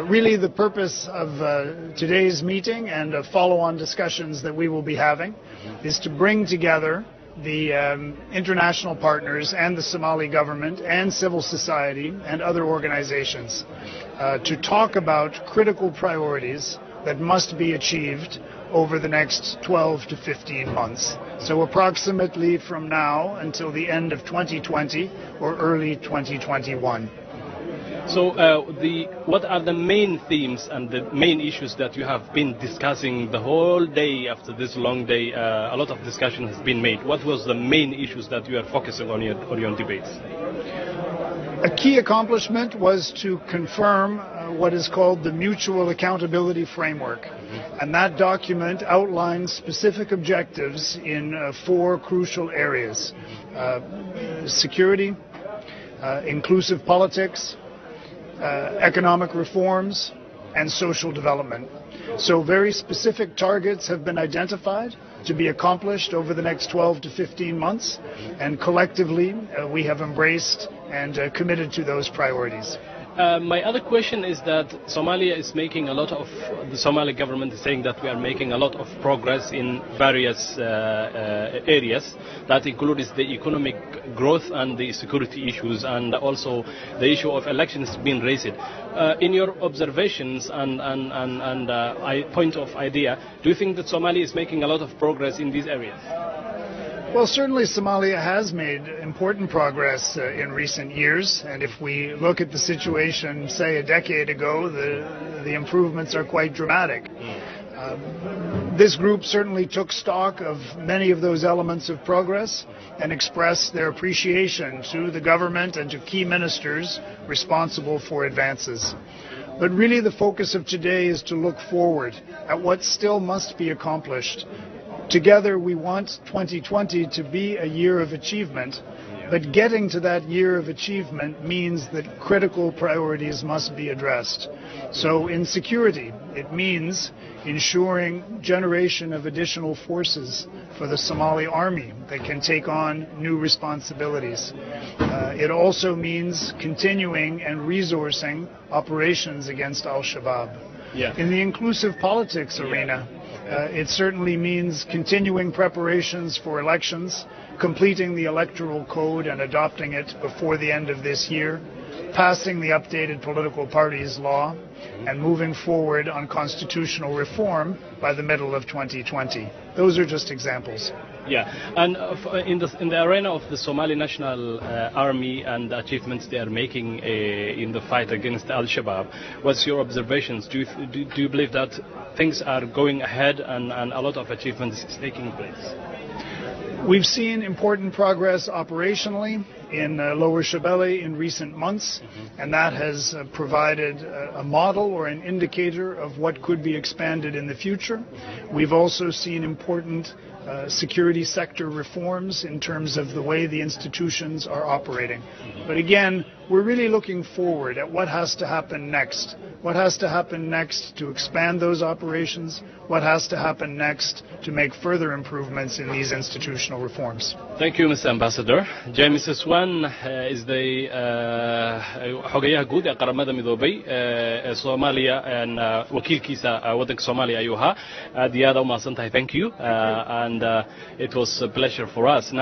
Really the purpose of today's meeting and follow-on discussions that we will be having is to bring together the international partners and the Somali government and civil society and other organizations to talk about critical priorities that must be achieved over the next 12 to 15 months. So approximately from now until the end of 2020 or early 2021. So what are the main themes and the main issues that you have been discussing the whole day after this long day? A lot of discussion has been made. What was the main issues that you are focusing on your debates? A key accomplishment was to confirm what is called the Mutual Accountability Framework. And that document outlines specific objectives in 4 crucial areas: security, inclusive politics, economic reforms, and social development. So very specific targets have been identified to be accomplished over the next 12 to 15 months, and collectively we have embraced and committed to those priorities. My other question is that Somalia is making a lot of, the Somali government is saying that we are making a lot of progress in various areas that includes the economic growth and the security issues, and also the issue of elections being raised. In your observations and point of idea, do you think that Somalia is making a lot of progress in these areas? Well, certainly Somalia has made important progress in recent years, and if we look at the situation, say, a decade ago, the improvements are quite dramatic. This group certainly took stock of many of those elements of progress and expressed their appreciation to the government and to key ministers responsible for advances. But really the focus of today is to look forward at what still must be accomplished. Together we want 2020 to be a year of achievement, but getting to that year of achievement means that critical priorities must be addressed. So in security, it means ensuring generation of additional forces for the Somali army that can take on new responsibilities. It also means continuing and resourcing operations against Al-Shabaab. In the inclusive politics arena, it certainly means continuing preparations for elections, completing the electoral code and adopting it before the end of this year, passing the updated political parties law, and moving forward on constitutional reform by the middle of 2020. Those are just examples. And in the arena of the Somali National Army and the achievements they are making in the fight against Al-Shabaab, what's your observations? Do you believe that things are going ahead and a lot of achievements is taking place? We've seen important progress operationally in Lower Shabelle in recent months, and that has provided a model or an indicator of what could be expanded in the future. We've also seen important security sector reforms in terms of the way the institutions are operating. But again, we're really looking forward at what has to happen next. What has to happen next to expand those operations? What has to happen next to make further improvements in these institutional reforms? Thank you, Mr. Ambassador. James Swan is the xogayaha guud ee qaramada midoobay ee Soomaaliya wakiilkiisa waddanka Soomaaliya ayuu ahaa. Aad iyo aad u mahadsantahay. Thank you. And it was a pleasure for us.